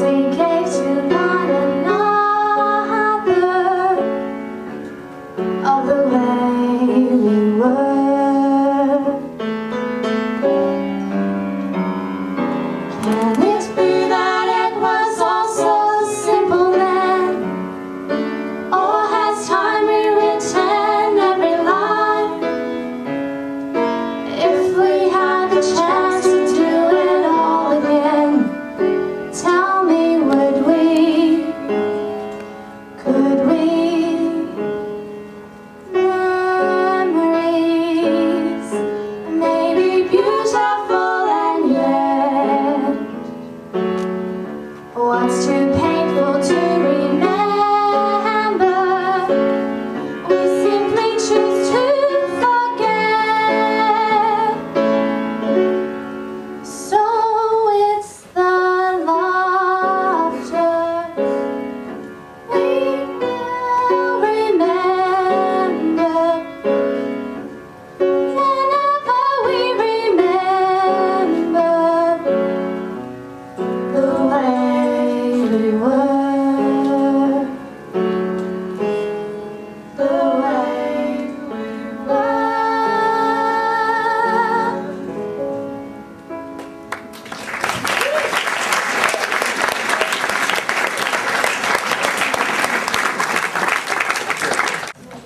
we gave to one another of the way we were. Can it be that it was all so simple then? Or has time rewritten every line? If we had the chance to do it all again, tell me, would we? Could we? Memories may be beautiful and yet what's too painful to remember, we simply choose to forget. So it's the laughter we will remember. Whenever we remember the way we were, the way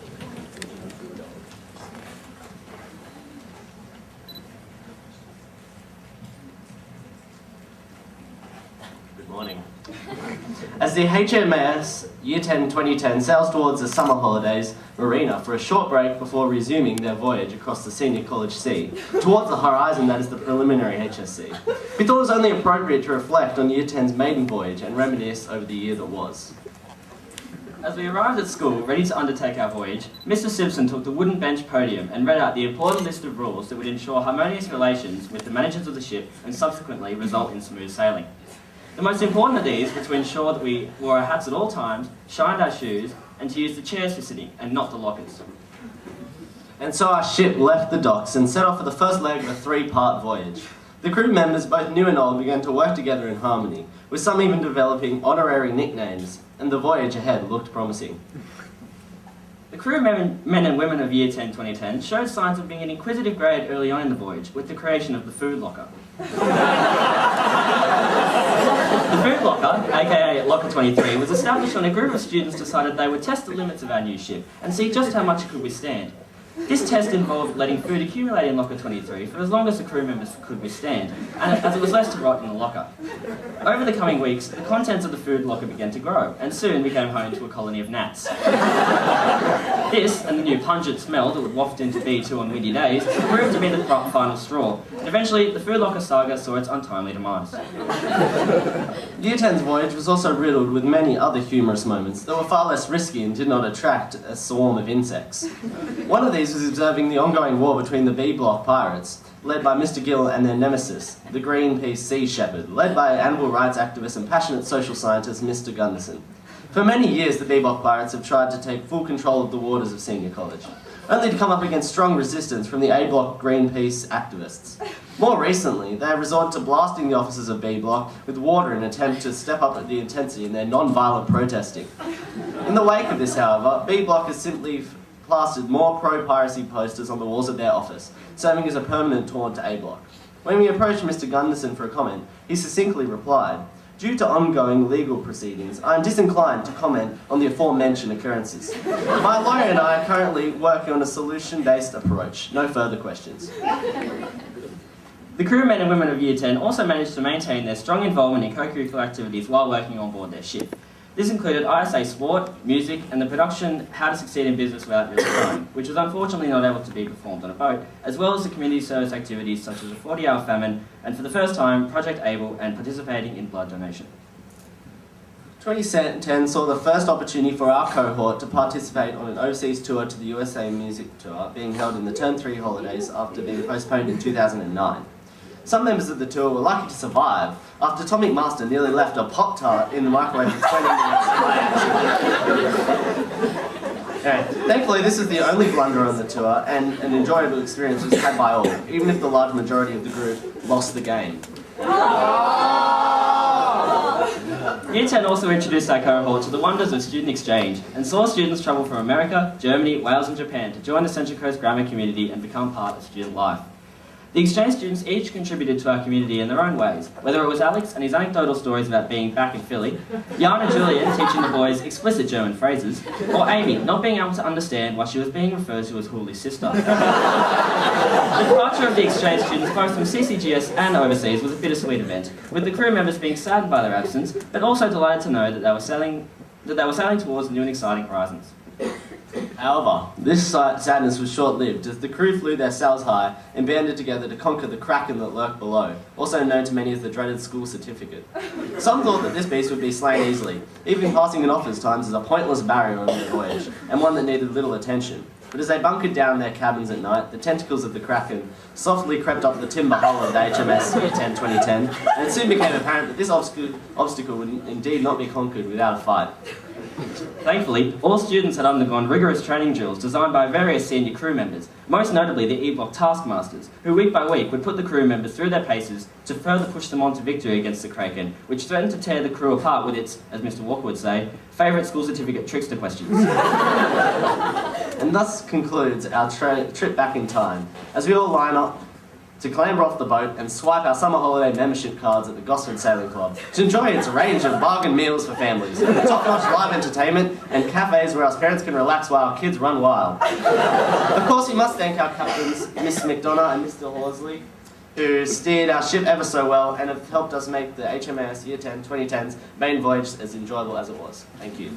we were. Good morning. As the HMAS Year 10 2010 sails towards the summer holidays marina for a short break before resuming their voyage across the Senior College Sea, towards the horizon that is the preliminary HSC, we thought it was only appropriate to reflect on Year 10's maiden voyage and reminisce over the year that was. As we arrived at school, ready to undertake our voyage, Mr. Simpson took the wooden bench podium and read out the important list of rules that would ensure harmonious relations with the managers of the ship and subsequently result in smooth sailing. The most important of these were to ensure that we wore our hats at all times, shined our shoes, and to use the chairs for sitting and not the lockers. And so our ship left the docks and set off for the first leg of a three-part voyage. The crew members, both new and old, began to work together in harmony, with some even developing honorary nicknames, and the voyage ahead looked promising. The crew men and women of Year 10 2010 showed signs of being an inquisitive grade early on in the voyage with the creation of the food locker. The food locker, aka Locker 23, was established when a group of students decided they would test the limits of our new ship and see just how much it could withstand. This test involved letting food accumulate in Locker 23 for as long as the crew members could withstand, and as it was less to rot in the locker. Over the coming weeks, the contents of the food locker began to grow, and soon we came home to a colony of gnats. This, and the new pungent smell that would waft into B2 on windy days, proved to be the final straw, and eventually the food locker saga saw its untimely demise. Year 10's voyage was also riddled with many other humorous moments that were far less risky and did not attract a swarm of insects. One of these was observing the ongoing war between the B Block pirates, led by Mr. Gill, and their nemesis, the Greenpeace Sea Shepherd, led by animal rights activist and passionate social scientist Mr. Gunderson. For many years, the B Block pirates have tried to take full control of the waters of Senior College, only to come up against strong resistance from the A Block Greenpeace activists. More recently, they have resorted to blasting the officers of B Block with water in an attempt to step up the intensity in their non-violent protesting. In the wake of this, however, B Block has simply plastered more pro-piracy posters on the walls of their office, serving as a permanent taunt to A Block. When we approached Mr. Gunderson for a comment, he succinctly replied, "Due to ongoing legal proceedings, I am disinclined to comment on the aforementioned occurrences. My lawyer and I are currently working on a solution-based approach. No further questions." The crew men and women of Year 10 also managed to maintain their strong involvement in co-curricular activities while working on board their ship. This included ISA sport, music, and the production How to Succeed in Business Without Really Trying, which was unfortunately not able to be performed on a boat, as well as the community service activities such as a 40-hour famine, and for the first time, Project ABLE and participating in blood donation. 2010 saw the first opportunity for our cohort to participate on an overseas tour to the USA Music Tour, being held in the Term 3 holidays after being postponed in 2009. Some members of the tour were lucky to survive after Tommy Master nearly left a Pop-Tart in the microwave for 20 minutes. Thankfully, this is the only blunder on the tour, and an enjoyable experience was had by all, even if the large majority of the group lost the game. Year 10 also introduced our cohort to the wonders of student exchange and saw students travel from America, Germany, Wales and Japan to join the Central Coast Grammar community and become part of student life. The exchange students each contributed to our community in their own ways, whether it was Alex and his anecdotal stories about being back in Philly, Jan and Julian teaching the boys explicit German phrases, or Amy not being able to understand why she was being referred to as Hooley's sister. The departure of the exchange students both from CCGS and overseas was a bittersweet event, with the crew members being saddened by their absence, but also delighted to know that they were sailing towards new and exciting horizons. However, this sadness was short-lived as the crew flew their sails high and banded together to conquer the kraken that lurked below, also known to many as the dreaded school certificate. Some thought that this beast would be slain easily, even passing it off as times as a pointless barrier on their voyage, and one that needed little attention. But as they bunkered down their cabins at night, the tentacles of the kraken softly crept up the timber hull of the HMS Year 10 2010, and it soon became apparent that this obstacle would indeed not be conquered without a fight. Thankfully, all students had undergone rigorous training drills designed by various senior crew members, most notably the E-Block Taskmasters, who week by week would put the crew members through their paces to further push them on to victory against the kraken, which threatened to tear the crew apart with its, as Mr. Walker would say, favourite school certificate trickster questions. And thus concludes our trip back in time, as we all line up to clamber off the boat and swipe our summer holiday membership cards at the Gosford Sailing Club to enjoy its range of bargain meals for families, top-notch live entertainment, and cafes where our parents can relax while our kids run wild. Of course, we must thank our captains, Miss McDonough and Mr. Horsley, who steered our ship ever so well and have helped us make the HMAS Year 10 2010's main voyage as enjoyable as it was. Thank you.